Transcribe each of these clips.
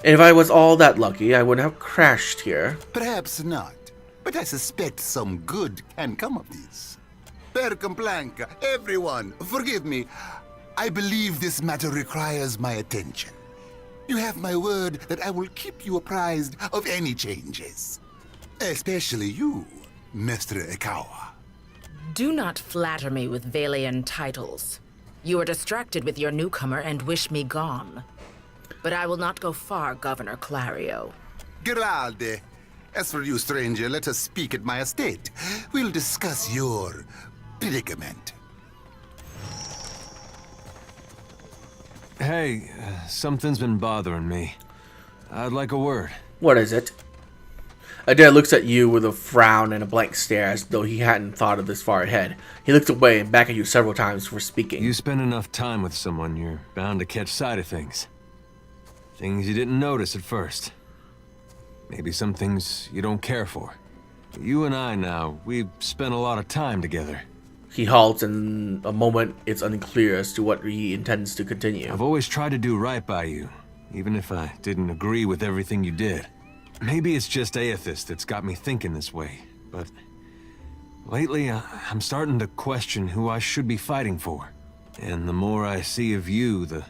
And if I was all that lucky, I wouldn't have crashed here. Perhaps not, but I suspect some good can come of this. Per complanca, everyone, forgive me. I believe this matter requires my attention. You have my word that I will keep you apprised of any changes. Especially you, Mr. Ikawa. Do not flatter me with Valian titles. You are distracted with your newcomer and wish me gone. But I will not go far, Governor Clario. Grande. As for you, stranger, let us speak at my estate. We'll discuss your predicament. Hey, something's been bothering me. I'd like a word. What is it? Adair looks at you with a frown and a blank stare as though he hadn't thought of this far ahead. He looks away and back at you several times before speaking. You spend enough time with someone, you're bound to catch sight of things. Things you didn't notice at first. Maybe some things you don't care for. You and I now, we've spent a lot of time together. He halts, and a moment it's unclear as to what he intends to continue. I've always tried to do right by you, even if I didn't agree with everything you did. Maybe it's just Aethys that's got me thinking this way, but lately I'm starting to question who I should be fighting for. And the more I see of you, the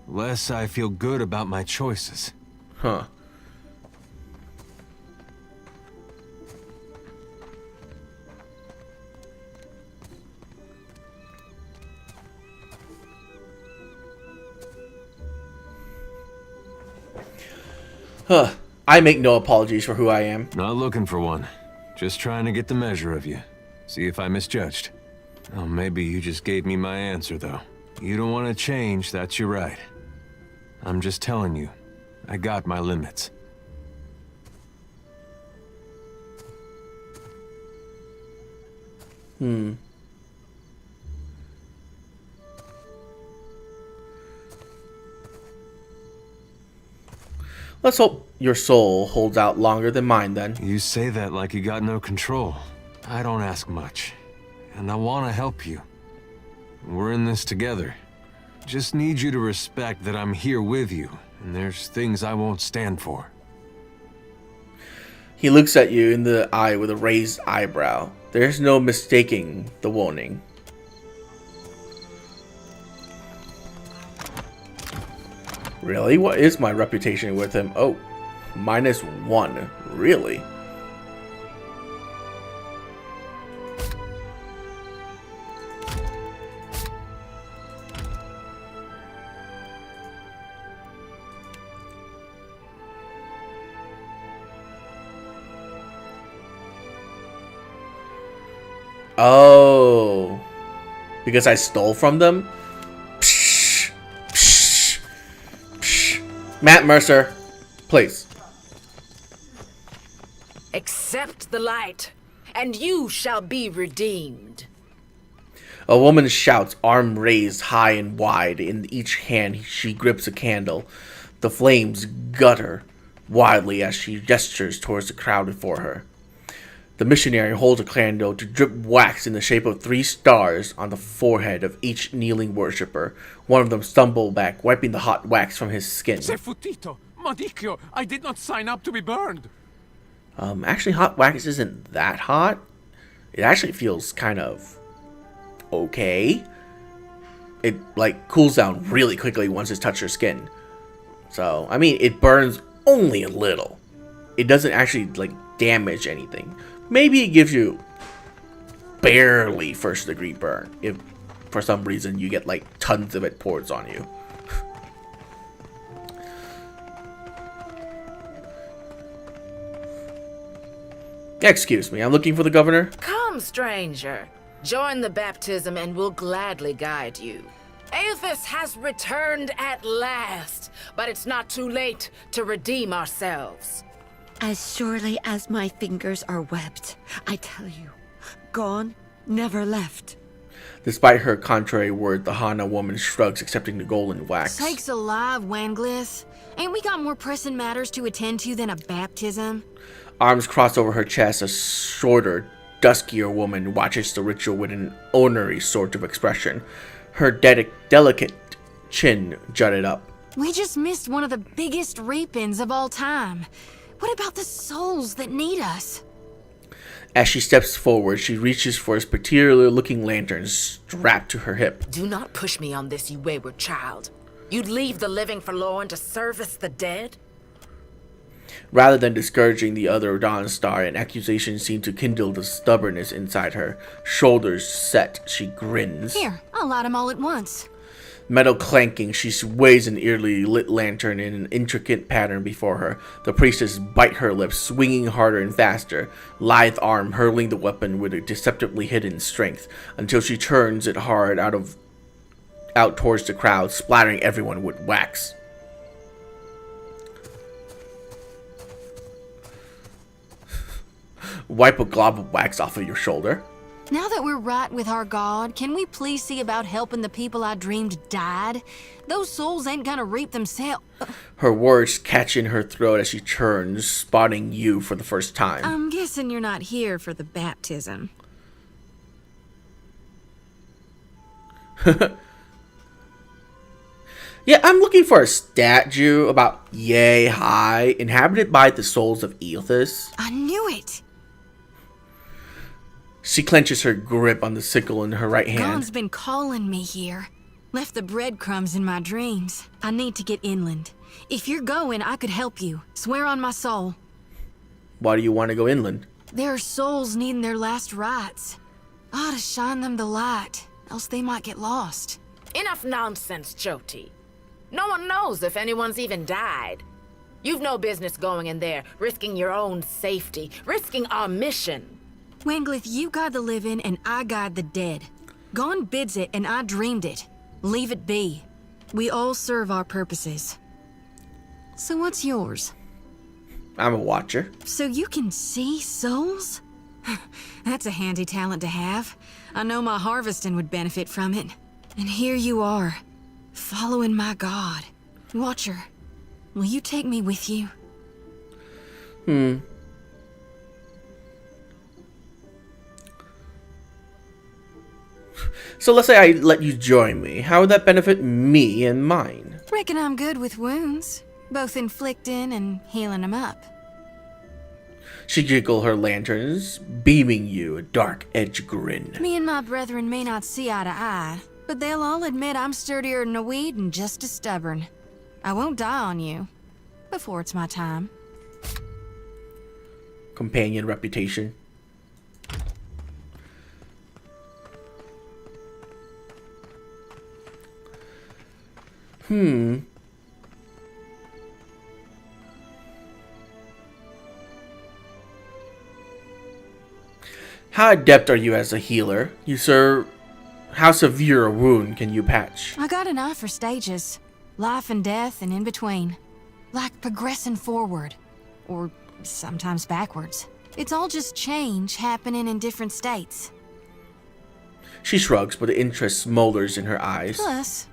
less I feel good about my choices. Huh. Huh. I make no apologies for who I am. Not looking for one. Just trying to get the measure of you. See if I misjudged. Oh, maybe you just gave me my answer, though. You don't want to change, that's your right. I'm just telling you, I got my limits. Let's hope your soul holds out longer than mine, then. You say that like you got no control. I don't ask much. And I want to help you. We're in this together. Just need you to respect that I'm here with you, and there's things I won't stand for. He looks at you in the eye with a raised eyebrow. There's no mistaking the warning. Really? What is my reputation with him? Oh, -1. Really? Oh, because I stole from them? Psh, psh, psh. Matt Mercer, please. Accept the light, and you shall be redeemed. A woman shouts, arm raised high and wide. In each hand she grips a candle. The flames gutter wildly as she gestures towards the crowd before her. The missionary holds a candle to drip wax in the shape of 3 stars on the forehead of each kneeling worshipper. One of them stumbles back, wiping the hot wax from his skin. Se futito, Madicchio, I did not sign up to be burned. Actually, hot wax isn't that hot. It actually feels kind of okay. It, like, cools down really quickly once it's touched your skin. So, I mean, it burns only a little. It doesn't actually, like, damage anything. Maybe it gives you barely first degree burn if for some reason you get like tons of it poured on you. Excuse me, I'm looking for the governor. Come, stranger. Join the baptism and we'll gladly guide you. Aethys has returned at last, but it's not too late to redeem ourselves. As surely as my fingers are webbed, I tell you, gone, never left. Despite her contrary word, the Hana woman shrugs, accepting the golden wax. Sakes alive, Wanglis. Ain't we got more pressing matters to attend to than a baptism? Arms crossed over her chest, a shorter, duskier woman watches the ritual with an ornery sort of expression. Her delicate chin jutted up, We just missed one of the biggest reap-ins of all time. What about the souls that need us? As she steps forward, she reaches for a peculiar-looking lantern strapped to her hip. Do not push me on this, you wayward child. You'd leave the living forlorn to service the dead? Rather than discouraging the other Dawn Star, an accusation seemed to kindle the stubbornness inside her. Shoulders set, she grins. Here, I'll light them all at once. Metal clanking, she sways an eerily lit lantern in an intricate pattern before her. The priestess bite her lips, swinging harder and faster, lithe arm hurling the weapon with a deceptively hidden strength, until she turns it hard out towards the crowd, splattering everyone with wax. Wipe a glob of wax off of your shoulder. Now that we're right with our God, can we please see about helping the people I dreamed died? Those souls ain't gonna reap themselves. Her words catch in her throat as she turns, spotting you for the first time. I'm guessing you're not here for the baptism. Yeah, I'm looking for a statue about yay high, inhabited by the souls of Eothas. I knew it! She clenches her grip on the sickle in her right hand. God's been calling me here. Left the breadcrumbs in my dreams. I need to get inland. If you're going, I could help you. Swear on my soul. Why do you want to go inland? There are souls needing their last rites. I ought to shine them the light, else they might get lost. Enough nonsense, Jyoti. No one knows if anyone's even died. You've no business going in there, risking your own safety, risking our mission. Wenglith, you guide the living and I guide the dead. Gon bids it and I dreamed it. Leave it be. We all serve our purposes. So what's yours? I'm a watcher. So you can see souls? That's a handy talent to have. I know my harvesting would benefit from it. And here you are, following my God. Watcher, will you take me with you? So let's say I let you join me. How would that benefit me and mine? Reckon I'm good with wounds, both inflicting and healing them up. She jiggled her lanterns, beaming you a dark edge grin. Me and my brethren may not see eye to eye, but they'll all admit I'm sturdier than a weed and just as stubborn. I won't die on you before it's my time. Companion reputation. How adept are you as a healer? How severe a wound can you patch? I got an eye for stages. Life and death and in between. Like progressing forward. Or sometimes backwards. It's all just change happening in different states. She shrugs, but the interest smolders in her eyes. Plus,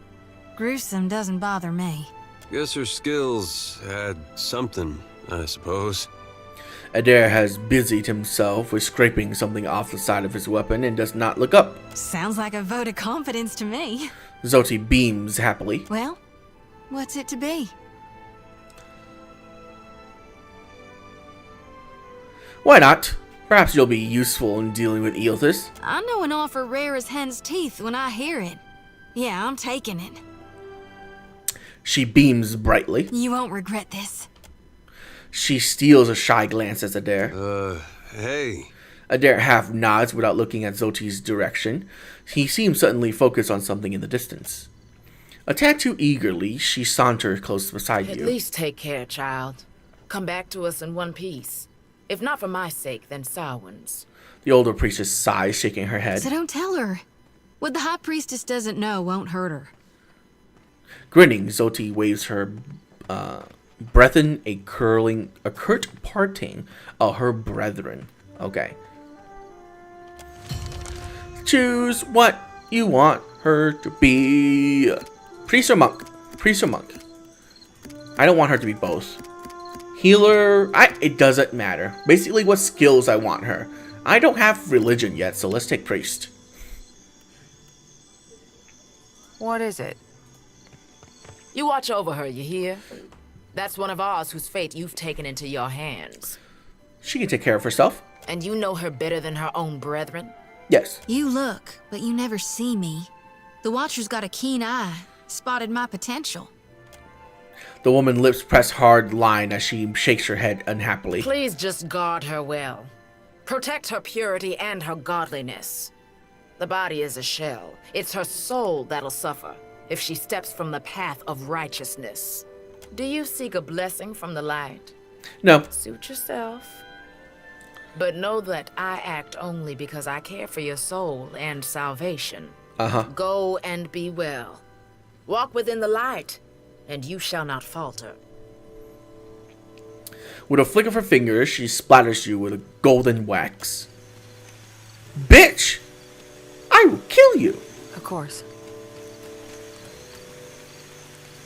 gruesome doesn't bother me. Guess her skills had something, I suppose. Adair has busied himself with scraping something off the side of his weapon and does not look up. Sounds like a vote of confidence to me. Zoti beams happily. Well, what's it to be? Why not? Perhaps you'll be useful in dealing with Eothas. I know an offer rare as hen's teeth when I hear it. Yeah, I'm taking it. She beams brightly. You won't regret this. She steals a shy glance at Adair. Hey. Adair half nods without looking at Zoti's direction. He seems suddenly focused on something in the distance. A tad too eagerly, she saunters close beside At you. least take care, child. Come back to us in one piece. If not for my sake, then Samhain's. The older priestess sighs, shaking her head. So don't tell her. What the High Priestess doesn't know won't hurt her. Grinning, Zoti waves her brethren a curt parting of her brethren. Okay. Choose what you want her to be. Priest or monk? Priest or monk? I don't want her to be both. Healer, it doesn't matter. Basically what skills I want her. I don't have religion yet, so let's take priest. What is it? You watch over her, you hear? That's one of ours whose fate you've taken into your hands. She can take care of herself. And you know her better than her own brethren? Yes. You look, but you never see me. The Watcher's got a keen eye, spotted my potential. The woman's lips press hard line as she shakes her head unhappily. Please just guard her well. Protect her purity and her godliness. The body is a shell. It's her soul that'll suffer if she steps from the path of righteousness. Do you seek a blessing from the light? No. Suit yourself. But know that I act only because I care for your soul and salvation. Go and be well. Walk within the light, and you shall not falter. With a flick of her fingers, she splatters you with a golden wax. Bitch! I will kill you! Of course.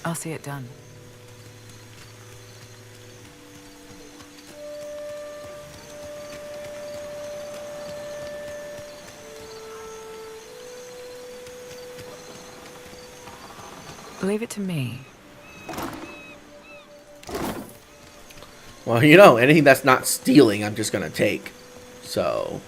I'll see it done. Leave it to me. Well, you know, anything that's not stealing, I'm just gonna take. So...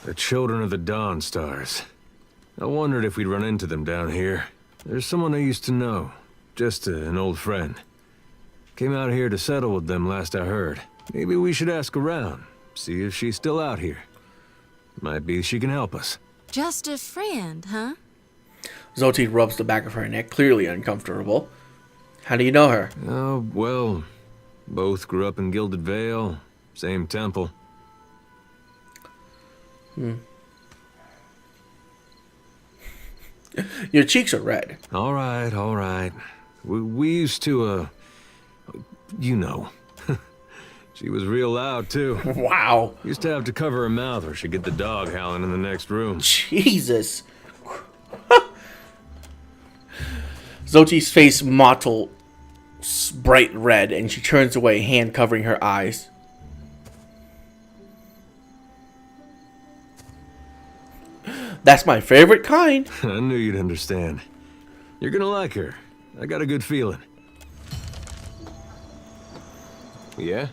The Children of the Dawn Stars. I wondered if we'd run into them down here. There's someone I used to know. Just an old friend. Came out here to settle with them last I heard. Maybe we should ask around. See if she's still out here. Might be she can help us. Just a friend, huh? Zolti rubs the back of her neck, clearly uncomfortable. How do you know her? Oh, well, both grew up in Gilded Vale. Same temple. Your cheeks are red. All right, all right. We used to, you know. She was real loud, too. Wow. Used to have to cover her mouth or she'd get the dog howling in the next room. Jesus. Zolti's face mottled bright red, and she turns away, hand covering her eyes. That's my favorite kind. I knew you'd understand. You're gonna like her. I got a good feeling. Yeah?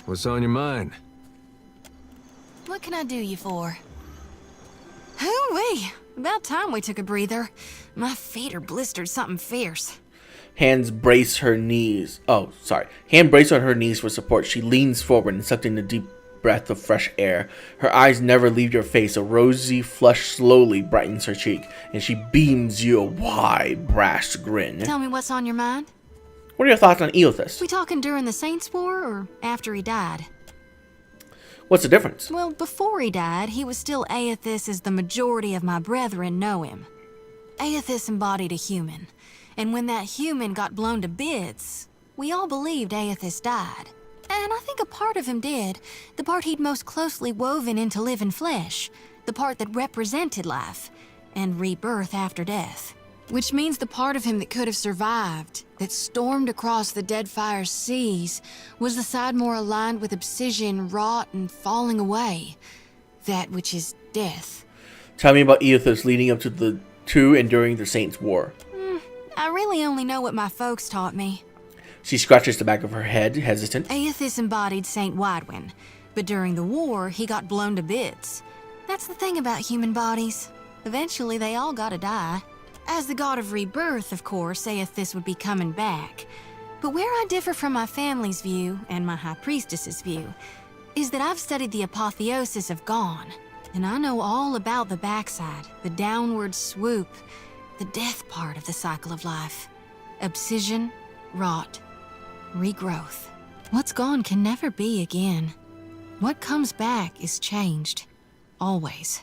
What's on your mind? What can I do you for? Hoo-wee! About time we took a breather. My feet are blistered something fierce. Hands brace her knees. Oh, sorry. Hand brace on her knees for support. She leans forward and sucks in a deep breath of fresh air. Her eyes never leave your face. A rosy flush slowly brightens her cheek, and she beams you a wide, brass grin. Tell me what's on your mind? What are your thoughts on Eothas? We talking during the Saints' War or after he died? What's the difference? Well, before he died, he was still Aethys as the majority of my brethren know him. Aethys embodied a human, and when that human got blown to bits, we all believed Aethys died. And I think a part of him did, the part he'd most closely woven into living flesh, the part that represented life, and rebirth after death. Which means the part of him that could have survived, that stormed across the Deadfire seas, was the side more aligned with obsidian, rot, and falling away. That which is death. Tell me about Eothas leading up to and during the Saints' War. I really only know what my folks taught me. She scratches the back of her head, hesitant. Aethys embodied Saint Widwin, but during the war, he got blown to bits. That's the thing about human bodies. Eventually, they all gotta die. As the god of rebirth, of course, Aethys would be coming back. But where I differ from my family's view, and my High Priestess's view, is that I've studied the apotheosis of Gone, and I know all about the backside, the downward swoop, the death part of the cycle of life. Obsidian, rot, regrowth. What's gone can never be again. What comes back is changed. Always.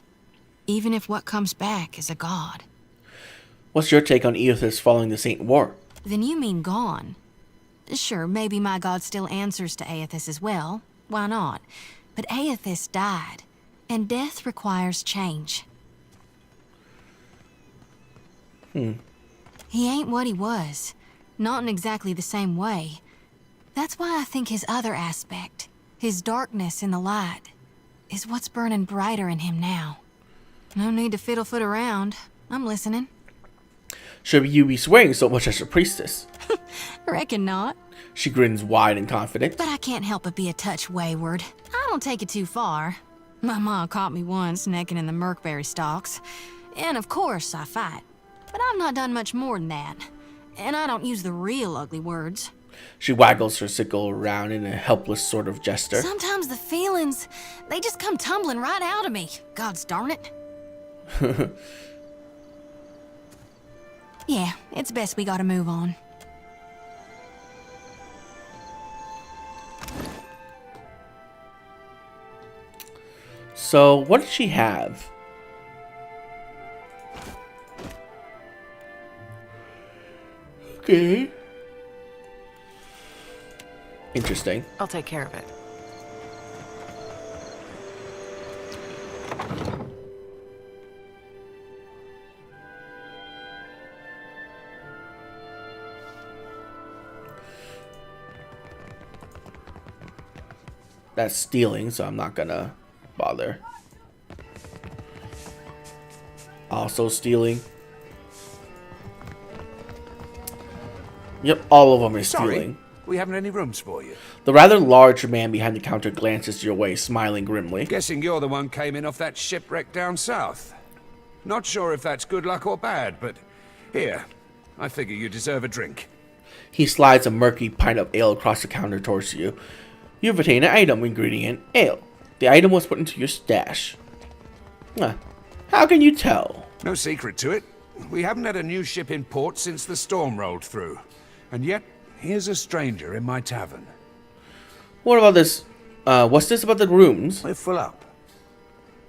Even if what comes back is a god. What's your take on Eothas following the Saint War? Then you mean gone. Sure, maybe my god still answers to Aethys as well. Why not? But Aethys died, and death requires change. He ain't what he was. Not in exactly the same way. That's why I think his other aspect, his darkness in the light, is what's burning brighter in him now. No need to fiddle-foot around. I'm listening. Should you be swearing so much as a priestess? Reckon not. She grins wide and confident. But I can't help but be a touch wayward. I don't take it too far. My ma caught me once necking in the merkberry stalks. And of course I fight. But I've not done much more than that. And I don't use the real ugly words. She waggles her sickle around in a helpless sort of gesture. Sometimes the feelings, they just come tumbling right out of me. Gods darn it. Yeah, it's best we gotta move on. So, what did she have? Okay. Interesting. I'll take care of it. That's stealing, so I'm not gonna bother. Also stealing. Yep, all of them are stealing. We haven't any rooms for you. The rather large man behind the counter glances your way, smiling grimly. Guessing you're the one came in off that shipwreck down south. Not sure if that's good luck or bad, but here, I figure you deserve a drink. He slides a murky pint of ale across the counter towards you. You've attained an item, ingredient, ale. The item was put into your stash. How can you tell? No secret to it. We haven't had a new ship in port since the storm rolled through. And yet, here's a stranger in my tavern. What about this? What's this about the rooms? We're full up.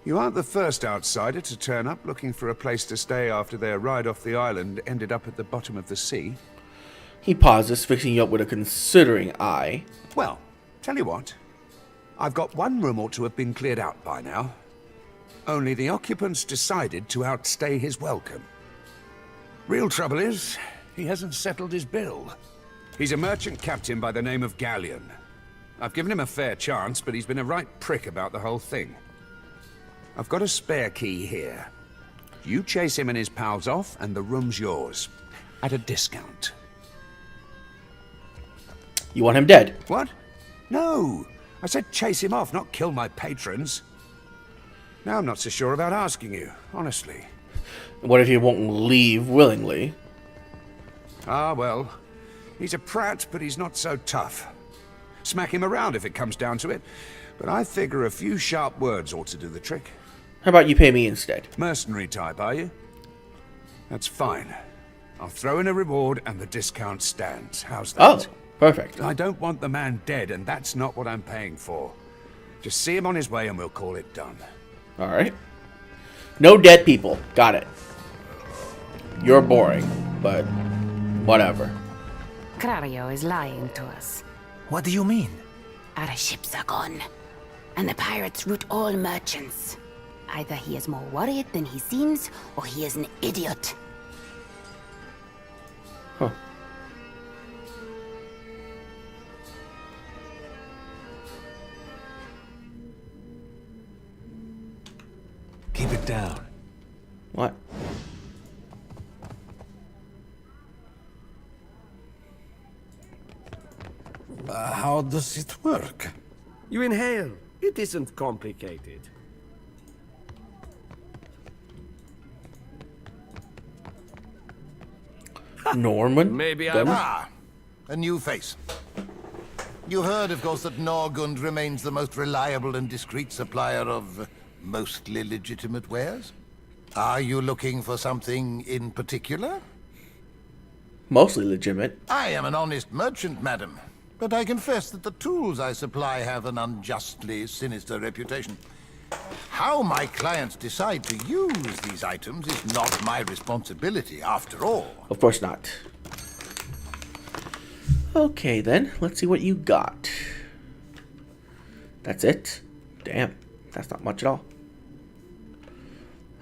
You aren't the first outsider to turn up looking for a place to stay after their ride off the island ended up at the bottom of the sea. He pauses, fixing you up with a considering eye. Well, tell you what. I've got one room ought to have been cleared out by now. Only the occupants decided to outstay his welcome. Real trouble is, he hasn't settled his bill. He's a merchant captain by the name of Galleon. I've given him a fair chance, but he's been a right prick about the whole thing. I've got a spare key here. You chase him and his pals off, and the room's yours. At a discount. You want him dead? What? No! I said chase him off, not kill my patrons. Now I'm not so sure about asking you, honestly. What if he won't leave willingly? Ah, well. He's a prat, but he's not so tough. Smack him around if it comes down to it. But I figure a few sharp words ought to do the trick. How about you pay me instead? Mercenary type, are you? That's fine. I'll throw in a reward and the discount stands. How's that? Oh, perfect. I don't want the man dead, and that's not what I'm paying for. Just see him on his way and we'll call it done. Alright. No dead people. Got it. You're boring, but whatever. Clario is lying to us. What do you mean? Our ships are gone, and the pirates root all merchants. Either he is more worried than he seems, or he is an idiot. Huh. Keep it down. What? How does it work? You inhale. It isn't complicated. Norman? Maybe Gunn? Ah, a new face. You heard, of course, that Norgund remains the most reliable and discreet supplier of mostly legitimate wares. Are you looking for something in particular? Mostly legitimate. I am an honest merchant, madam. But I confess that the tools I supply have an unjustly sinister reputation. How my clients decide to use these items is not my responsibility, after all. Of course not. Okay, then. Let's see what you got. That's it? Damn. That's not much at all.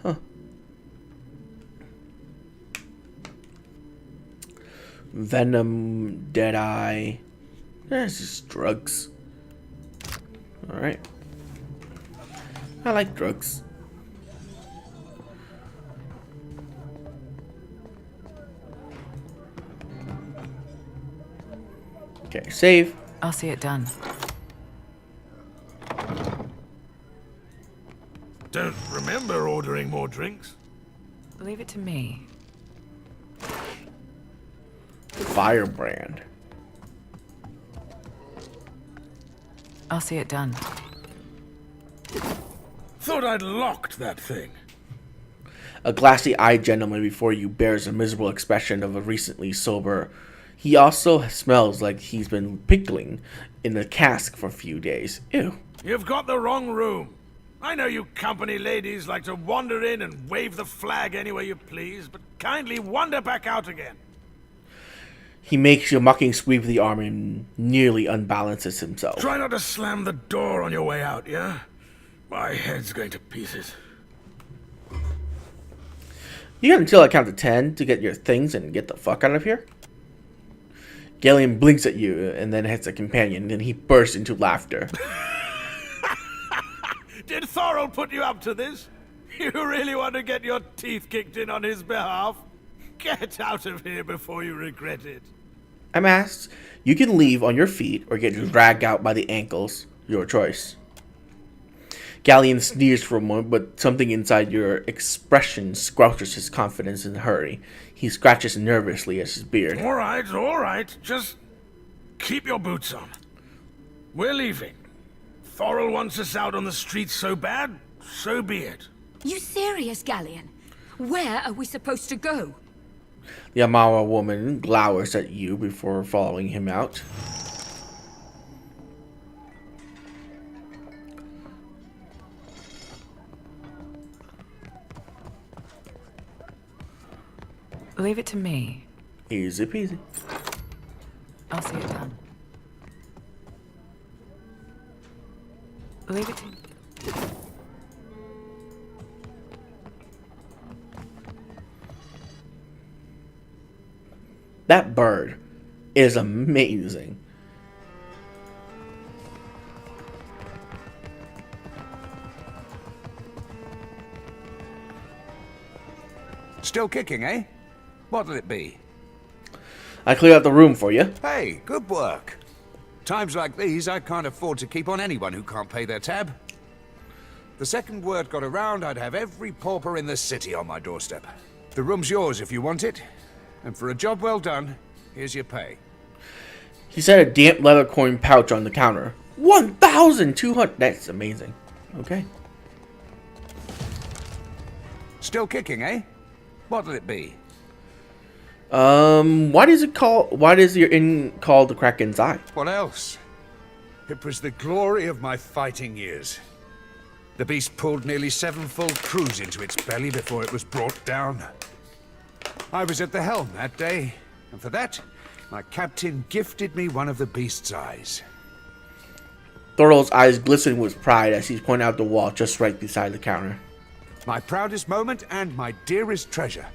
Huh. Venom, Deadeye. It's just drugs. Alright. I like drugs. Okay, save. I'll see it done. Don't remember ordering more drinks. Leave it to me. Firebrand. I'll see it done. Thought I'd locked that thing. A glassy-eyed gentleman before you bears a miserable expression of a recently sober. He also smells like he's been pickling in a cask for a few days. Ew. You've got the wrong room. I know you company ladies like to wander in and wave the flag anywhere you please, but kindly wander back out again. He makes a mocking sweep of the arm and nearly unbalances himself. Try not to slam the door on your way out, yeah? My head's going to pieces. You got until I count to 10 to get your things and get the fuck out of here. Galleon blinks at you and then hits a companion, and he bursts into laughter. Did Thorol put you up to this? You really want to get your teeth kicked in on his behalf? Get out of here before you regret it. I'm asked. You can leave on your feet or get dragged out by the ankles. Your choice. Galleon sneers for a moment, but something inside your expression squelches his confidence in a hurry. He scratches nervously at his beard. All right. Just keep your boots on. We're leaving. Thorol wants us out on the streets so bad, so be it. You serious, Galleon? Where are we supposed to go? The Amawa woman glowers at you before following him out. Leave it to me. Easy peasy. I'll see it done. Leave it to me. That bird is amazing. Still kicking, eh? What'll it be? I cleared out the room for you. Hey, good work. Times like these, I can't afford to keep on anyone who can't pay their tab. The second word got around, I'd have every pauper in the city on my doorstep. The room's yours if you want it. And for a job well done, here's your pay. He set a damp leather coin pouch on the counter. 1,200. That's amazing. Okay. Still kicking, eh? What'll it be? Why does your inn called the Kraken's Eye? What else? It was the glory of my fighting years. The beast pulled nearly 7 full crews into its belly before it was brought down. I was at the helm that day, and for that, my captain gifted me one of the beast's eyes. Thorol's eyes glisten with pride as he's pointing out the wall just right beside the counter. My proudest moment and my dearest treasure.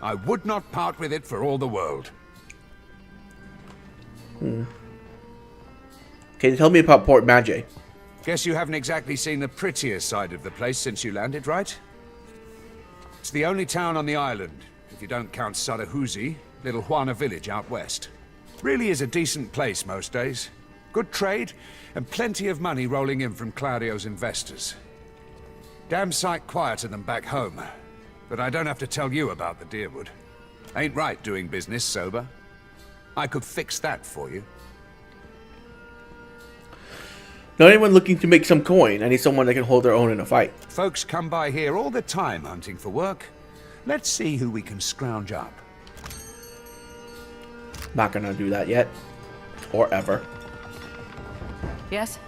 I would not part with it for all the world. Okay, tell me about Port Magi. Guess you haven't exactly seen the prettier side of the place since you landed, right? It's the only town on the island, if you don't count Sarahuzi, little Juana village out west. Really is a decent place most days. Good trade, and plenty of money rolling in from Claudio's investors. Damn sight quieter than back home. But I don't have to tell you about the Deerwood. Ain't right doing business sober. I could fix that for you. Not anyone looking to make some coin. I need someone that can hold their own in a fight. Folks come by here all the time hunting for work. Let's see who we can scrounge up. Not gonna do that yet. Or ever. Yes?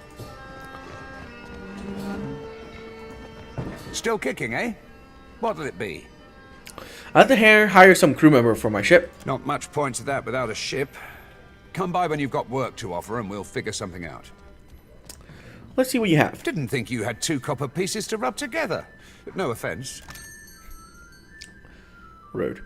Still kicking, eh? What'll it be? I have to hire some crew member for my ship. Not much point to that without a ship. Come by when you've got work to offer and we'll figure something out. Let's see what you have. Didn't think you had 2 copper pieces to rub together. But no offense. Rude.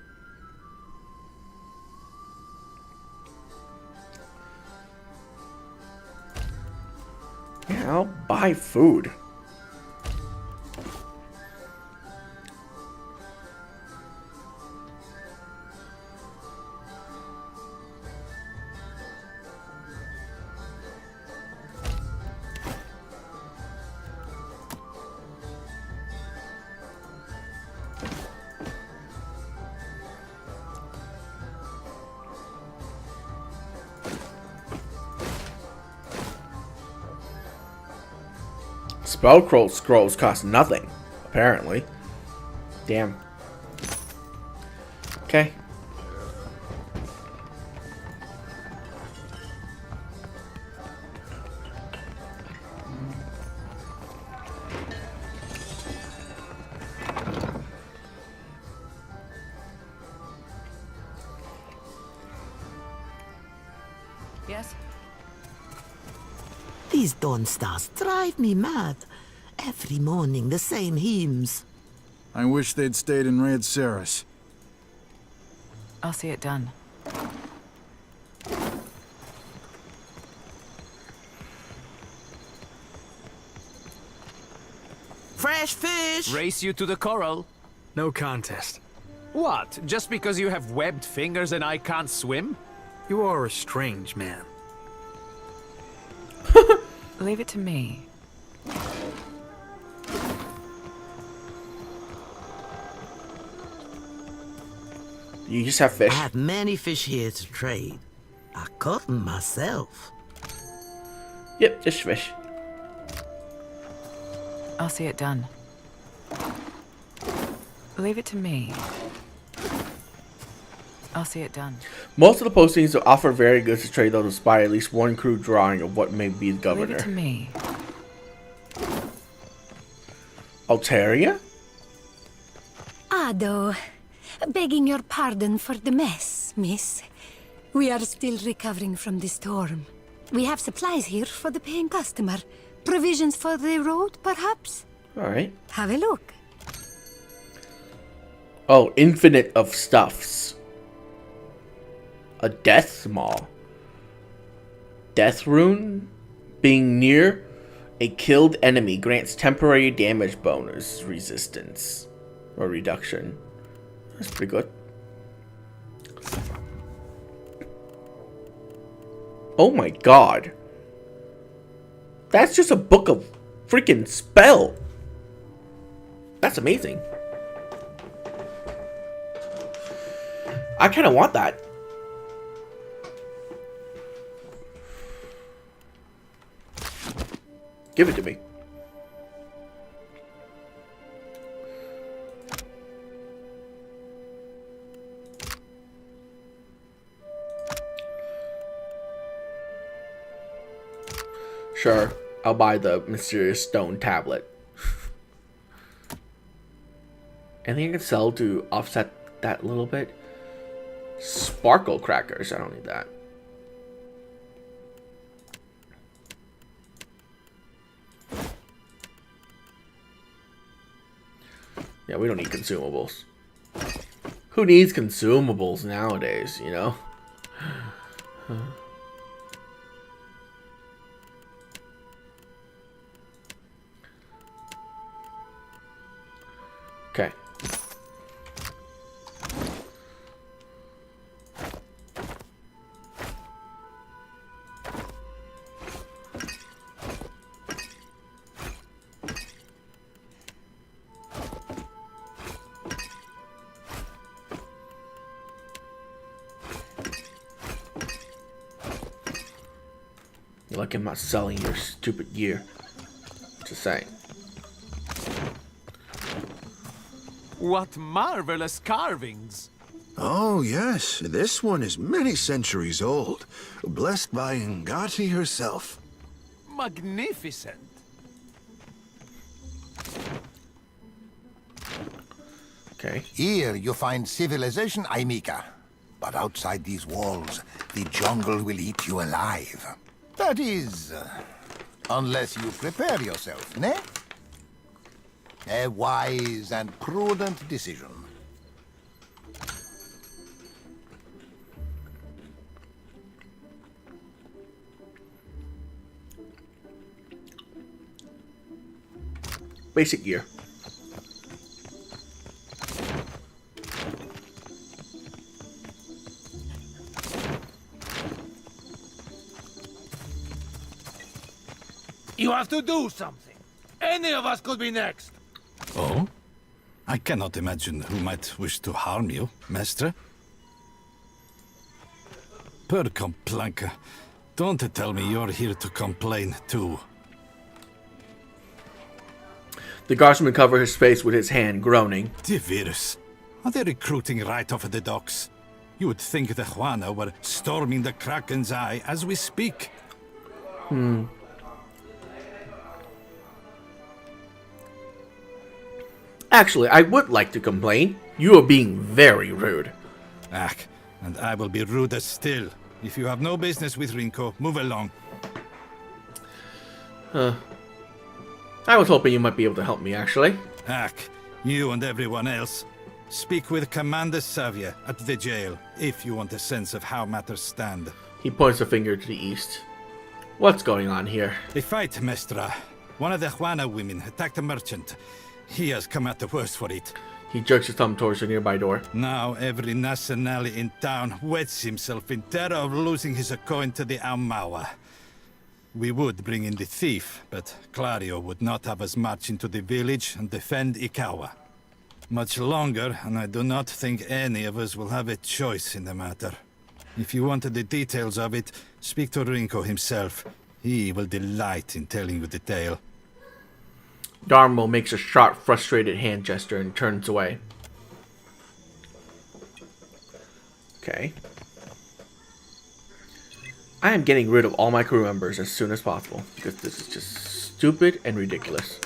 buy food. Spell scrolls cost nothing, apparently. Damn. Okay. Yes? These dawn stars drive me mad. Every morning, the same hymns. I wish they'd stayed in Red Saris. I'll see it done. Fresh fish! Race you to the coral. No contest. What? Just because you have webbed fingers and I can't swim? You are a strange man. Leave it to me. You just have fish. I have many fish here to trade. I caught them myself. Yep, just fish. I'll see it done. Leave it to me. I'll see it done. Most of the postings offer very goods to trade, though, despite at least one crude drawing of what may be the governor. Leave it to me. Altaria? Ado, begging your pardon for the mess, miss. We are still recovering from the storm. We have supplies here for the paying customer. Provisions for the road, perhaps? Alright. Have a look. Oh, infinite of stuffs. A death maw. Death rune? Being near a killed enemy grants temporary damage bonus resistance. Or reduction. That's pretty good. Oh my god. That's just a book of freaking spell. That's amazing. I kind of want that. Give it to me. Sure, I'll buy the mysterious stone tablet. Anything I can sell to offset that a little bit? Sparkle crackers, I don't need that. Yeah, we don't need consumables. Who needs consumables nowadays, you know? Okay. You're lucky I'm not selling your stupid gear. Just saying. What marvelous carvings! Oh, yes. This one is many centuries old. Blessed by Ngati herself. Magnificent! Okay. Here you find civilization, Aimika. But outside these walls, the jungle will eat you alive. That is, unless you prepare yourself, ne? A wise and prudent decision. basic gear. You have to do something. Any of us could be next. Oh? I cannot imagine who might wish to harm you, Master. Per complanca. Don't tell me you're here to complain, too. The guardsman covered his face with his hand, groaning. The virus. Are they recruiting right off of the docks? You would think the Juana were storming the Kraken's Eye as we speak. Actually, I would like to complain. You are being very rude. Ach, and I will be ruder still. If you have no business with Rinko, move along. I was hoping you might be able to help me, actually. Ach, you and everyone else. Speak with Commander Savia at the jail, if you want a sense of how matters stand. He points a finger to the east. What's going on here? A fight, Mestra. One of the Juana women attacked a merchant. He has come out the worst for it. He jerks his thumb towards the nearby door. Now every nationale in town wets himself in terror of losing his coin to the Aumaua. We would bring in the thief, but Clario would not have us march into the village and defend Ikawa. Much longer, and I do not think any of us will have a choice in the matter. If you wanted the details of it, speak to Rinko himself. He will delight in telling you the tale. Darmo makes a sharp, frustrated hand gesture and turns away. Okay. I am getting rid of all my crew members as soon as possible, because this is just stupid and ridiculous.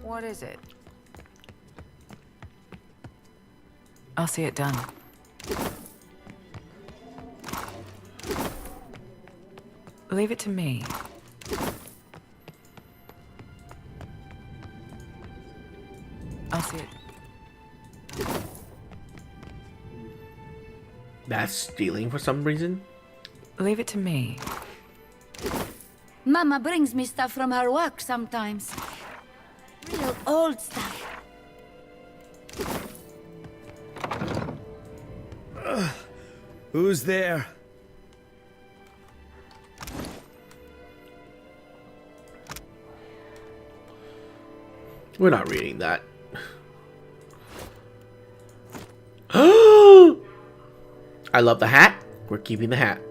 What is it? I'll see it done. Leave it to me. I'll see it. That's stealing for some reason? Leave it to me. Mama brings me stuff from her work sometimes. Real old stuff. Who's there? We're not reading that. I love the hat. We're keeping the hat.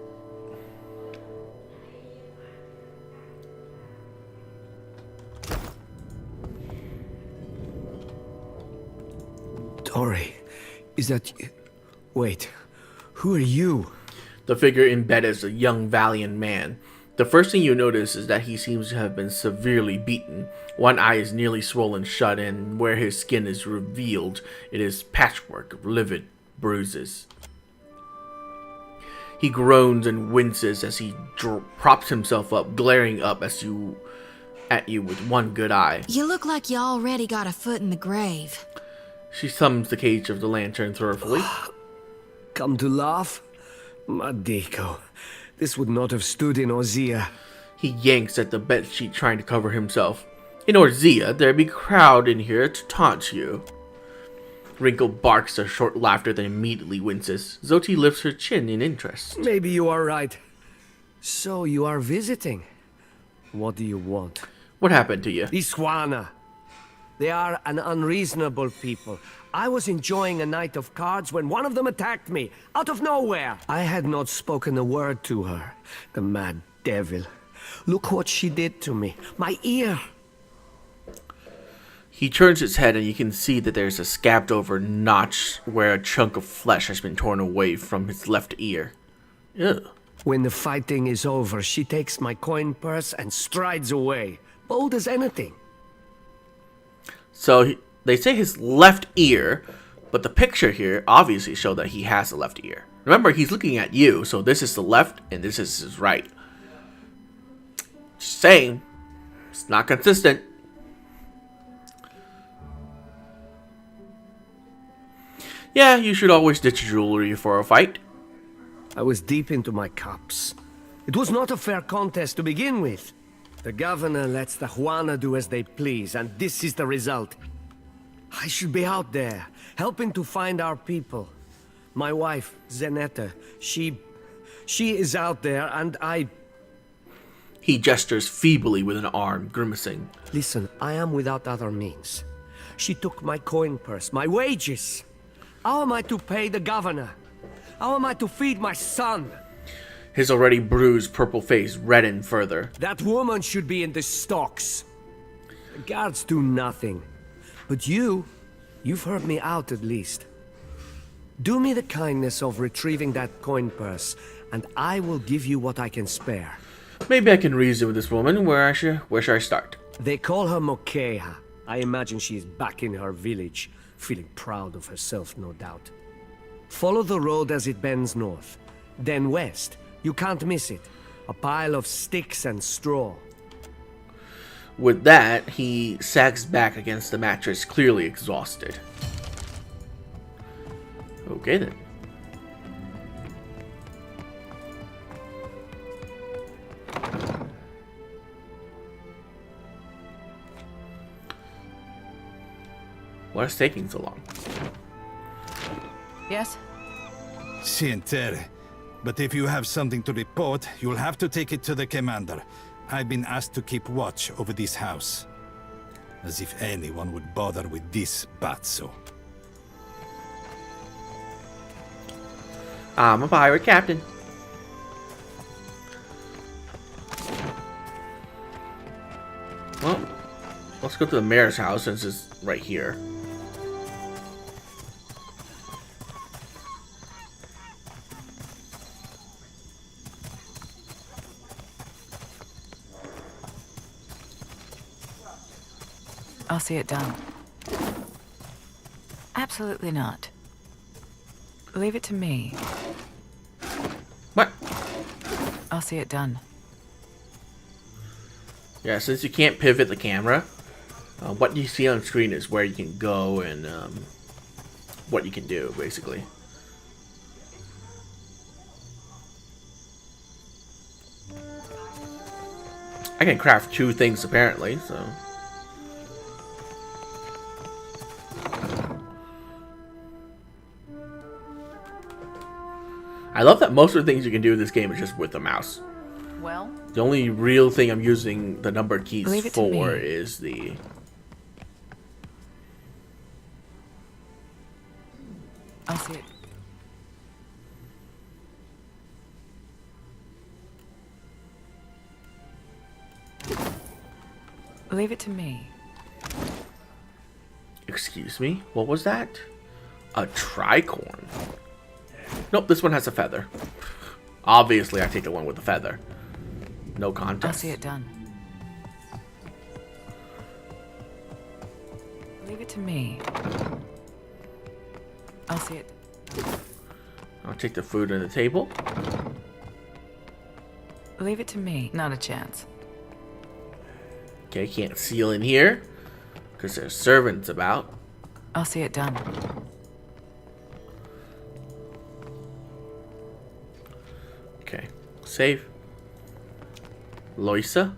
Tori, is that you? Wait, who are you? The figure in bed is a young, valiant man. The first thing you notice is that he seems to have been severely beaten. One eye is nearly swollen shut, and where his skin is revealed, it is patchwork of livid bruises. He groans and winces as he props himself up, glaring up at you with one good eye. You look like you already got a foot in the grave. She thumbs the cage of the lantern thoroughly. Come to laugh? Madiko, this would not have stood in Ozia. He yanks at the bedsheet, trying to cover himself. In Orzea, there'd be a crowd in here to taunt you. Rinko barks a short laughter, then immediately winces. Zoti lifts her chin in interest. Maybe you are right. So you are visiting. What do you want? What happened to you? Iswana. They are an unreasonable people. I was enjoying a night of cards when one of them attacked me, out of nowhere. I had not spoken a word to her. The mad devil. Look what she did to me. My ear. He turns his head and you can see that there's a scabbed over notch where a chunk of flesh has been torn away from his left ear. Ew. When the fighting is over, she takes my coin purse and strides away. Bold as anything. So they say his left ear, but the picture here obviously shows that he has a left ear. Remember, he's looking at you, so this is the left and this is his right. Just saying. It's not consistent. Yeah, you should always ditch jewelry for a fight. I was deep into my cups. It was not a fair contest to begin with. The governor lets the Juana do as they please, and this is the result. I should be out there, helping to find our people. My wife, Zenetta, she is out there, and I... He gestures feebly with an arm, grimacing. Listen, I am without other means. She took my coin purse, my wages. How am I to pay the governor? How am I to feed my son? His already bruised purple face reddened further. That woman should be in the stocks. The guards do nothing. But you've heard me out at least. Do me the kindness of retrieving that coin purse, and I will give you what I can spare. Maybe I can reason with this woman. Where should I start? They call her Mokeha. I imagine she is back in her village, feeling proud of herself, no doubt. Follow the road as it bends north. Then west. You can't miss it. A pile of sticks and straw. With that, he sags back against the mattress, clearly exhausted. Okay then. Why is taking so long? Yes? Sientere. But if you have something to report, you'll have to take it to the commander. I've been asked to keep watch over this house. As if anyone would bother with this Batso. I'm a pirate captain. Well, let's go to the mayor's house since it's right here. I'll see it done. Absolutely not. Leave it to me. What? I'll see it done. Yeah, since you can't pivot the camera, what you see on screen is where you can go and what you can do, basically. I can craft 2 things apparently, so... I love that most of the things you can do in this game is just with the mouse. Well, the only real thing I'm using the numbered keys for me. is the... I'll see it. Leave it to me. Excuse me? What was that? A tricorn. Nope, this one has a feather. Obviously, I take the one with the feather. No contest. I'll see it done. Leave it to me. I'll see it. I'll take the food on the table. Leave it to me. Not a chance. Okay, can't seal in here because there's servants about. I'll see it done. Okay, save. Loisa?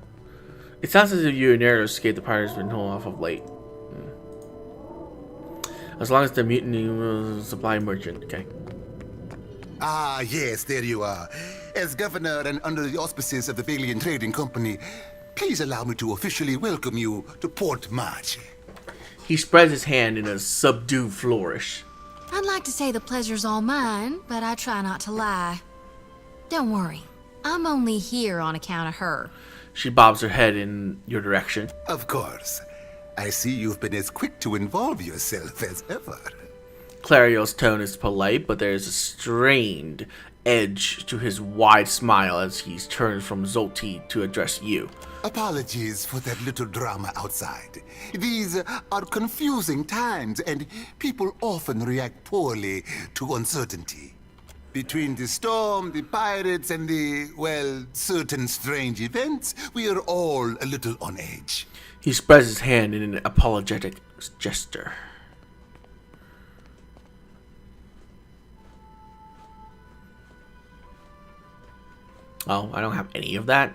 It sounds as if you and Nero escaped the pirates been told off of late. As long as the mutiny will supply merchant, okay. Ah, yes, there you are. As governor and under the auspices of the Valiant Trading Company, please allow me to officially welcome you to Port March. He spreads his hand in a subdued flourish. I'd like to say the pleasure's all mine, but I try not to lie. Don't worry, I'm only here on account of her. She bobs her head in your direction. Of course. I see you've been as quick to involve yourself as ever. Clario's tone is polite, but there's a strained edge to his wide smile as he turns from Zolti to address you. Apologies for that little drama outside. These are confusing times, and people often react poorly to uncertainty. Between the storm, the pirates, and the, well, certain strange events, we are all a little on edge. He spreads his hand in an apologetic gesture. Oh, I don't have any of that?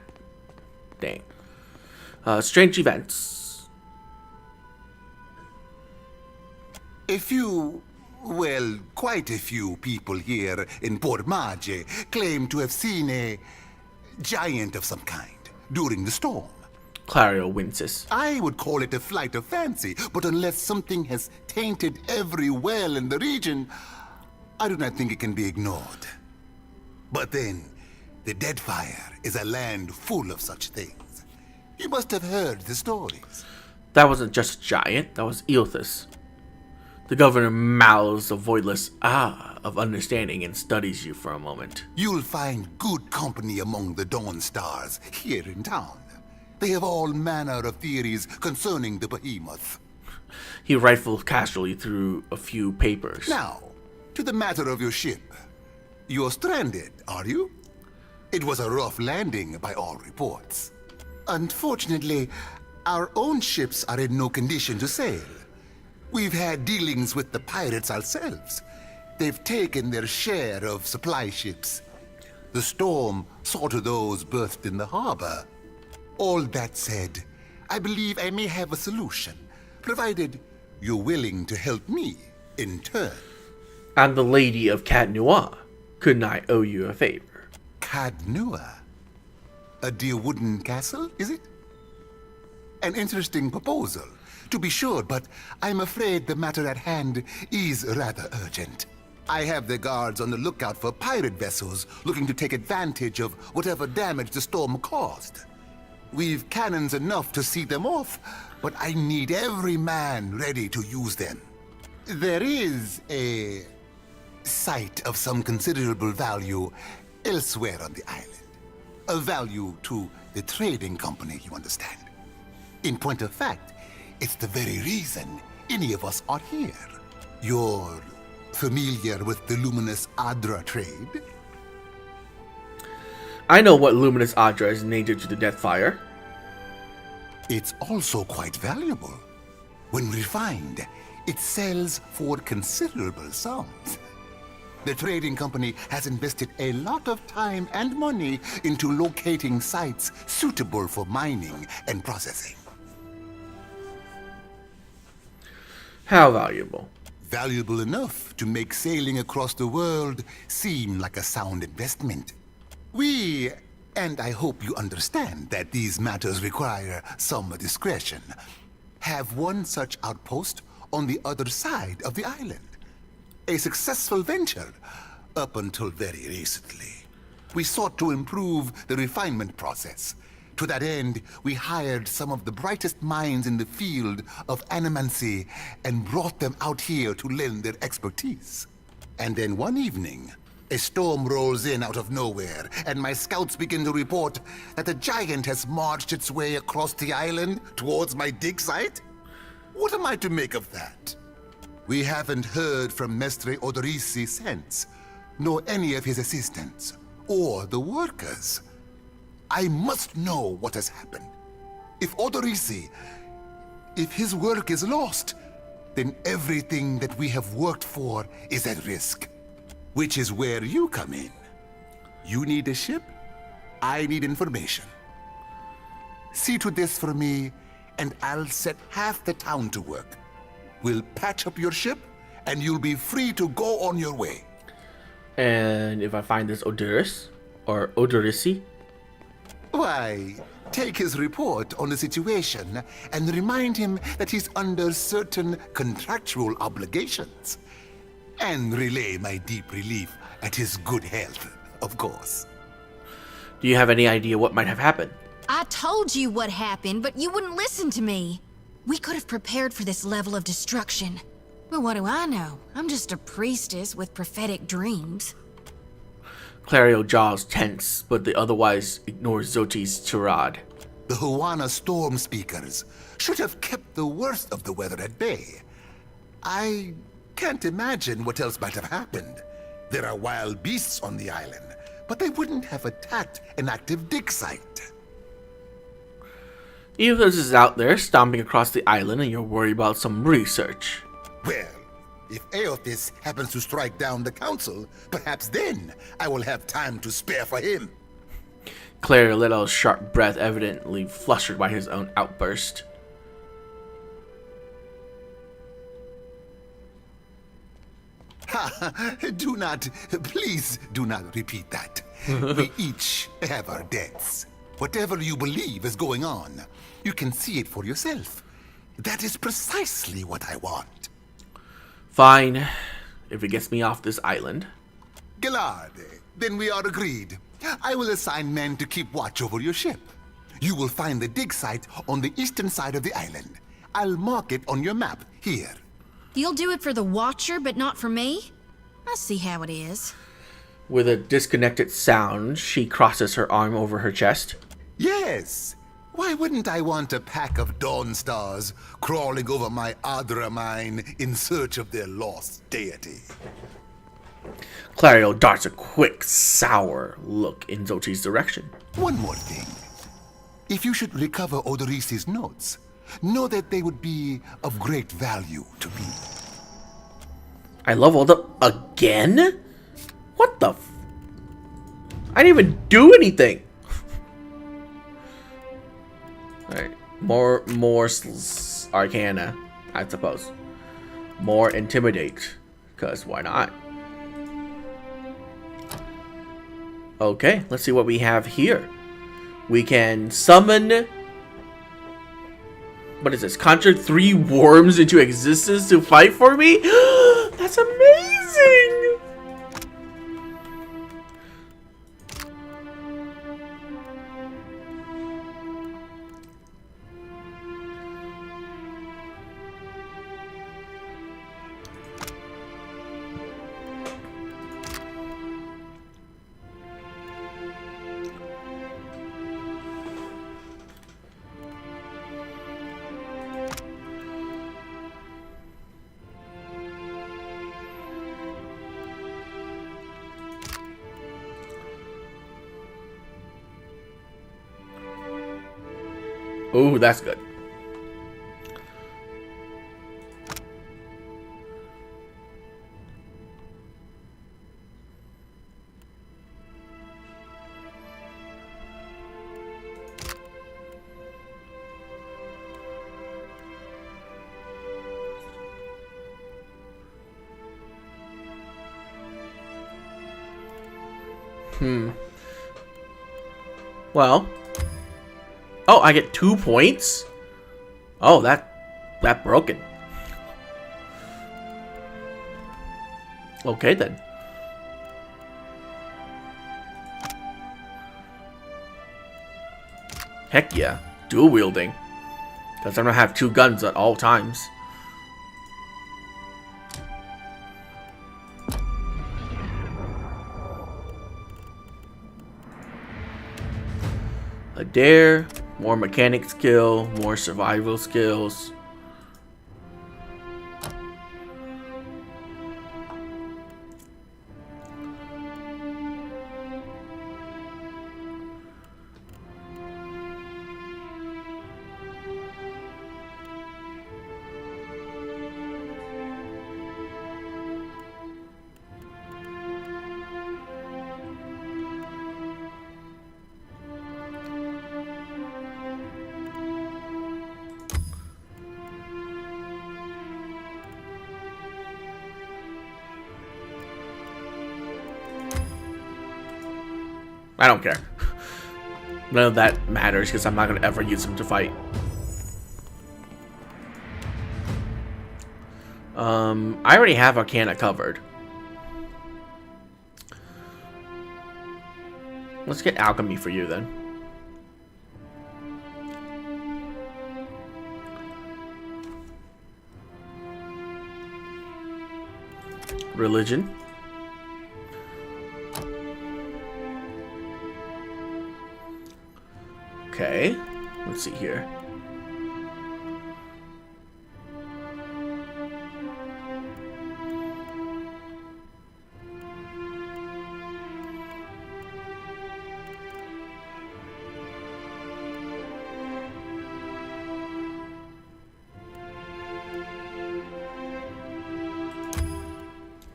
Dang. Strange events. A few, well, quite a few people here in Port Marge claim to have seen a giant of some kind during the storm. Clario winces. I would call it a flight of fancy, but unless something has tainted every well in the region, I do not think it can be ignored. But then, the Deadfire is a land full of such things. You must have heard the stories. That wasn't just a giant, that was Eothas. The governor mouths a voidless ah of understanding and studies you for a moment. You'll find good company among the Dawn Stars here in town. They have all manner of theories concerning the behemoth. He rifles casually through a few papers. Now, to the matter of your ship. You're stranded, are you? It was a rough landing by all reports. Unfortunately, our own ships are in no condition to sail. We've had dealings with the pirates ourselves. They've taken their share of supply ships. The storm saw to those berthed in the harbor. All that said, I believe I may have a solution, provided you're willing to help me in turn. I'm the Lady of Cadnua. Couldn't I owe you a favor? Cadnua? A dear wooden castle, is it? An interesting proposal, to be sure, but I'm afraid the matter at hand is rather urgent. I have the guards on the lookout for pirate vessels looking to take advantage of whatever damage the storm caused. We've cannons enough to see them off, but I need every man ready to use them. There is a site of some considerable value elsewhere on the island. A value to the trading company, you understand. In point of fact, it's the very reason any of us are here. You're familiar with the Luminous Adra trade? I know what Luminous Adra is native to the Deadfire. It's also quite valuable. When refined, it sells for considerable sums. The trading company has invested a lot of time and money into locating sites suitable for mining and processing. How valuable? Valuable enough to make sailing across the world seem like a sound investment. We, and I hope you understand that these matters require some discretion, have one such outpost on the other side of the island. A successful venture, up until very recently. We sought to improve the refinement process. To that end, we hired some of the brightest minds in the field of animancy and brought them out here to lend their expertise. And then one evening, a storm rolls in out of nowhere, and my scouts begin to report that a giant has marched its way across the island towards my dig site. What am I to make of that? We haven't heard from Mestre Odorisi since, nor any of his assistants, or the workers. I must know what has happened. If Odorisi, if his work is lost, then everything that we have worked for is at risk. Which is where you come in. You need a ship, I need information. See to this for me, and I'll set half the town to work. We'll patch up your ship, and you'll be free to go on your way. And if I find this Odoris, or Odorisi? Why, take his report on the situation and remind him that he's under certain contractual obligations. And relay my deep relief at his good health, of course. Do you have any idea what might have happened? I told you what happened, but you wouldn't listen to me. We could have prepared for this level of destruction. But what do I know? I'm just a priestess with prophetic dreams. Clario jaws tense, but they otherwise ignores Zoti's tirade. The Huana storm speakers should have kept the worst of the weather at bay. I can't imagine what else might have happened. There are wild beasts on the island, but they wouldn't have attacked an active dig site. Aethys is out there stomping across the island and you're worried about some research. Well, if Aethys happens to strike down the council, perhaps then I will have time to spare for him. Claire let out a sharp breath, evidently flustered by his own outburst. Do not, please do not repeat that. We each have our debts. Whatever you believe is going on, you can see it for yourself. That is precisely what I want. Fine, if it gets me off this island. Gillard, then we are agreed. I will assign men to keep watch over your ship. You will find the dig site on the eastern side of the island. I'll mark it on your map here. You'll do it for the Watcher, but not for me? I see how it is. With a disconnected sound, she crosses her arm over her chest. Yes. Why wouldn't I want a pack of Dawn Stars crawling over my Adra mine in search of their lost deity? Clario darts a quick, sour look in Zochi's direction. One more thing. If you should recover Odoris's notes, know that they would be of great value to me. I leveled up again? What the f... I didn't even do anything! Alright, more Arcana, I suppose. More Intimidate, because why not? Okay, let's see what we have here. We can summon... What is this? Conjure 3 worms into existence to fight for me? That's amazing! Ooh, that's good. Well. Oh, I get 2 points? Oh, that broken. Okay then. Heck yeah, dual wielding. Because I'm gonna have 2 guns at all times. A dare, more mechanic skill, more survival skills. I don't care. None of that matters because I'm not going to ever use them to fight. I already have Arcana covered. Let's get Alchemy for you then. Religion. Okay, let's see here.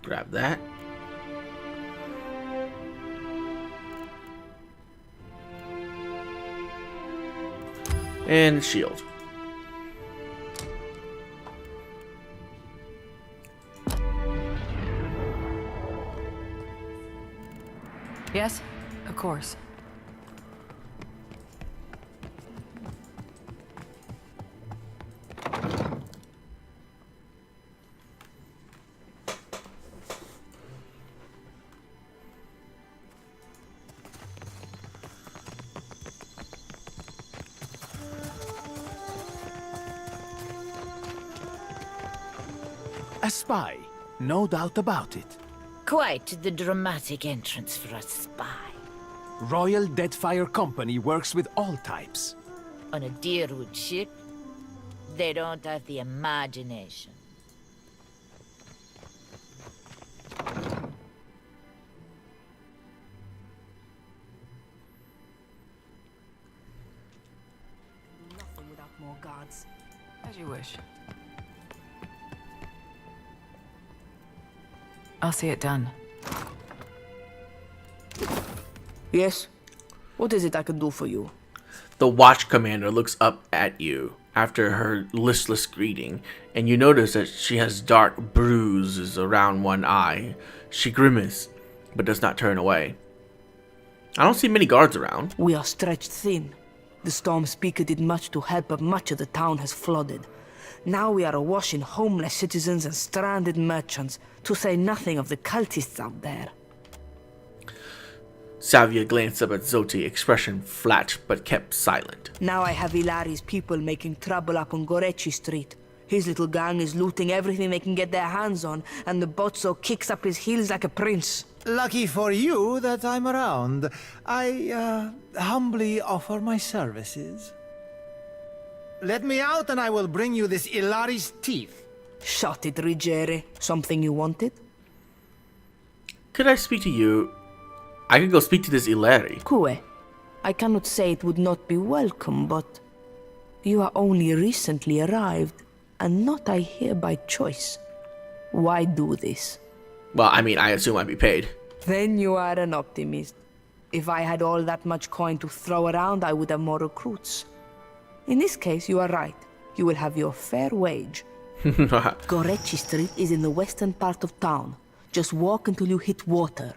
Grab that. And shield. Yes, of course. A spy, no doubt about it. Quite the dramatic entrance for a spy. Royal Deadfire Company works with all types. On a Deerwood ship, they don't have the imagination. Nothing without more guards. As you wish. I'll see it done. Yes? What is it I can do for you? The watch commander looks up at you after her listless greeting, and you notice that she has dark bruises around one eye. She grimaces, but does not turn away. I don't see many guards around. We are stretched thin. The Storm Speaker did much to help, but much of the town has flooded. Now we are awash in homeless citizens and stranded merchants, to say nothing of the cultists out there. Savia glanced up at Zoti, expression flat but kept silent. Now I have Ilari's people making trouble up on Gorechi Street. His little gang is looting everything they can get their hands on, and the Bozzo kicks up his heels like a prince. Lucky for you that I'm around. I, humbly offer my services. Let me out and I will bring you this Ilari's teeth. Shut it, Rigere. Something you wanted? Could I speak to you? I could go speak to this Ilari. Kue, I cannot say it would not be welcome, but you are only recently arrived, and not I hear by choice. Why do this? Well, I mean, I assume I'd be paid. Then you are an optimist. If I had all that much coin to throw around, I would have more recruits. In this case, you are right. You will have your fair wage. Gorechi Street is in the western part of town. Just walk until you hit water.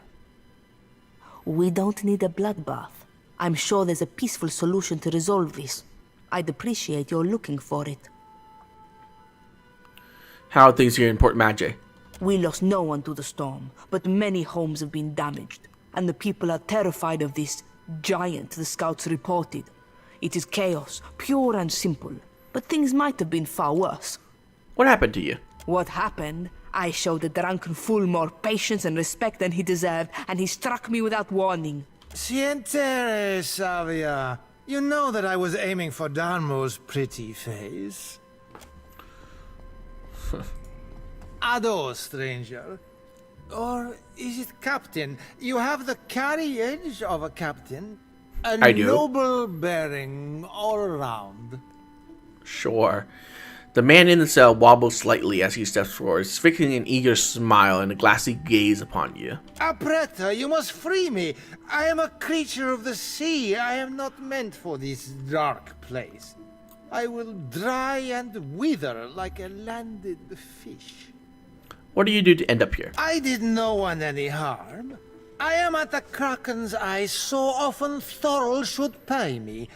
We don't need a bloodbath. I'm sure there's a peaceful solution to resolve this. I'd appreciate your looking for it. How are things here in Port Maggi? We lost no one to the storm, but many homes have been damaged, and the people are terrified of this giant the scouts reported. It is chaos, pure and simple, but things might have been far worse. What happened to you? What happened? I showed the drunken fool more patience and respect than he deserved, and he struck me without warning. Sientere, Savia. You know that I was aiming for Darmo's pretty face. Ado, stranger. Or is it captain? You have the carriage of a captain. A noble bearing all around. Sure. The man in the cell wobbles slightly as he steps forward, fixing an eager smile and a glassy gaze upon you. Apretta, you must free me. I am a creature of the sea. I am not meant for this dark place. I will dry and wither like a landed fish. What do you do to end up here? I did no one any harm. I am at the Kraken's eye so often Thorol should pay me.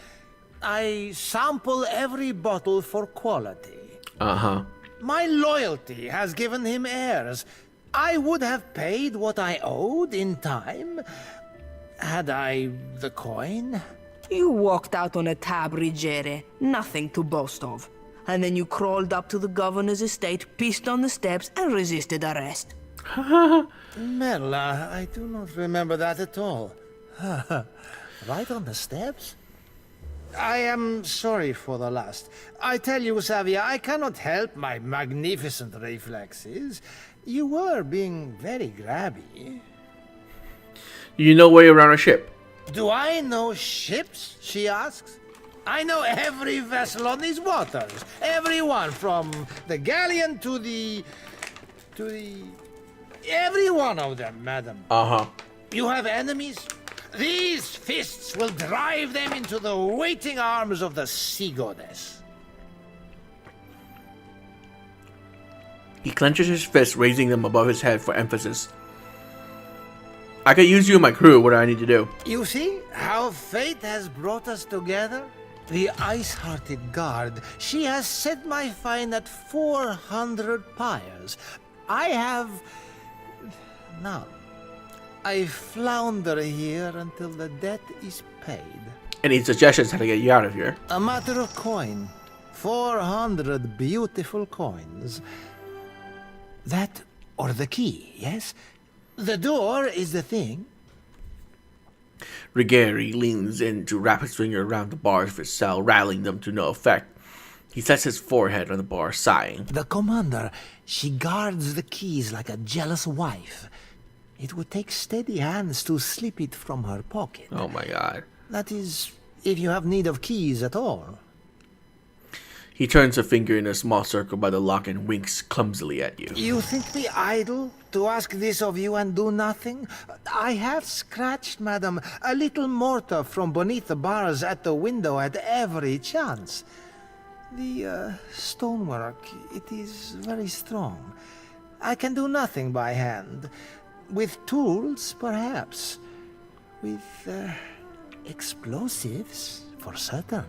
I sample every bottle for quality. Uh-huh. My loyalty has given him heirs. I would have paid what I owed in time, had I the coin. You walked out on a tab, Rigere. Nothing to boast of. And then you crawled up to the governor's estate, pissed on the steps, and resisted arrest. Merla, I do not remember that at all. Right on the steps? I am sorry for the last. I tell you, Savia, I cannot help my magnificent reflexes. You were being very grabby. You know way around a ship. Do I know ships? She asks. I know every vessel on these waters. Everyone from the galleon to the... Every one of them, madam. Uh-huh. You have enemies? These fists will drive them into the waiting arms of the sea goddess. He clenches his fist, raising them above his head for emphasis. I could use you in my crew. What do I need to do? You see how fate has brought us together? The ice-hearted guard, she has set my fine at 400 pyres. I have none. I flounder here until the debt is paid. Any suggestions how to get you out of here? A matter of coin. 400 beautiful coins. That or the key, yes? The door is the thing. Rigeri leans in to wrap his finger around the bars of his cell, rattling them to no effect. He sets his forehead on the bar, sighing. The commander, she guards the keys like a jealous wife. It would take steady hands to slip it from her pocket. Oh my god. That is, if you have need of keys at all. He turns a finger in a small circle by the lock and winks clumsily at you. You think me idle to ask this of you and do nothing? I have scratched, madam, a little mortar from beneath the bars at the window at every chance. The stonework, it is very strong. I can do nothing by hand. With tools, perhaps. With explosives, for certain.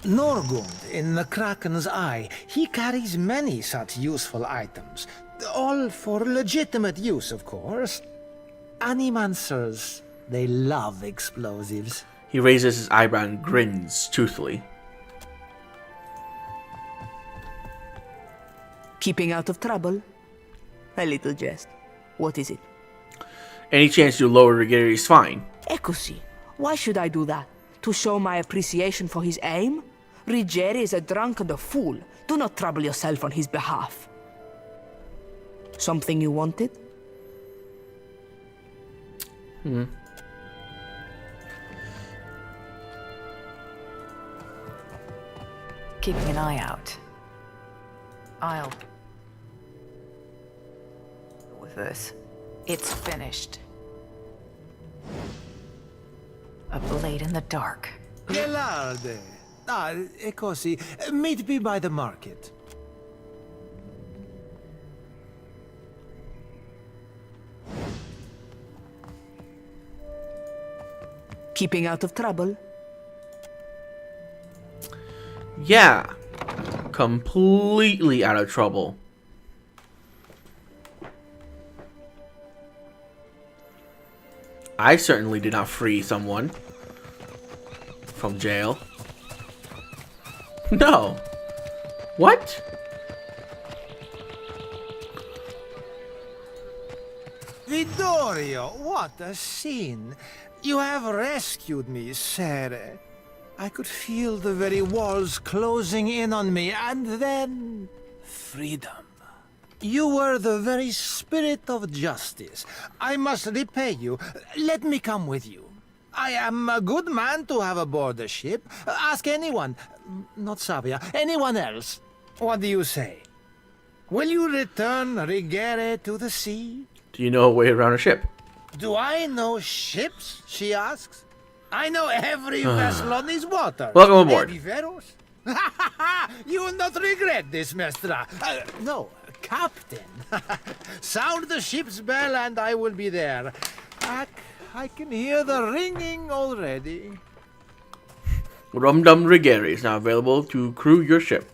Norgund in the Kraken's Eye, he carries many such useful items. All for legitimate use, of course. Animancers, they love explosives. He raises his eyebrow and grins toothily. Keeping out of trouble? A little jest. What is it? Any chance you lower Rigeri's fine? Eccoci. Why should I do that? To show my appreciation for his aim? Rigeri is a drunk and a fool. Do not trouble yourself on his behalf. Something you wanted? Keeping an eye out. I'll... with this. It's finished. A blade in the dark. Gelarde. Eccoci. Meet me by the market. Keeping out of trouble? Yeah. Completely out of trouble. I certainly did not free someone from jail. No. What? Vittorio, what a scene. You have rescued me, Sere. I could feel the very walls closing in on me, and then... freedom. You were the very spirit of justice. I must repay you. Let me come with you. I am a good man to have aboard the ship. Ask anyone. Not Savia. Anyone else. What do you say? Will you return Rigere to the sea? Do you know a way around a ship? Do I know ships? She asks. I know every vessel on these waters. Welcome aboard. You will not regret this, Mestra. No, Captain. Sound the ship's bell and I will be there. I can hear the ringing already. Rum Dum Rigeri is now available to crew your ship.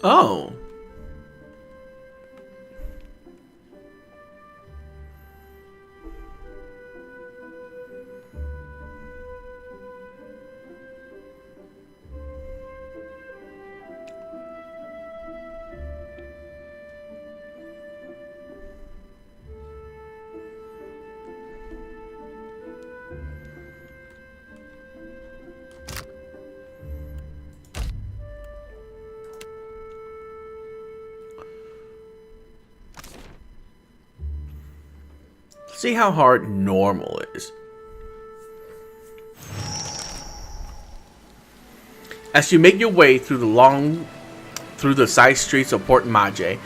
Oh. see how hard normal is. As you make your way through the side streets of Port Maje,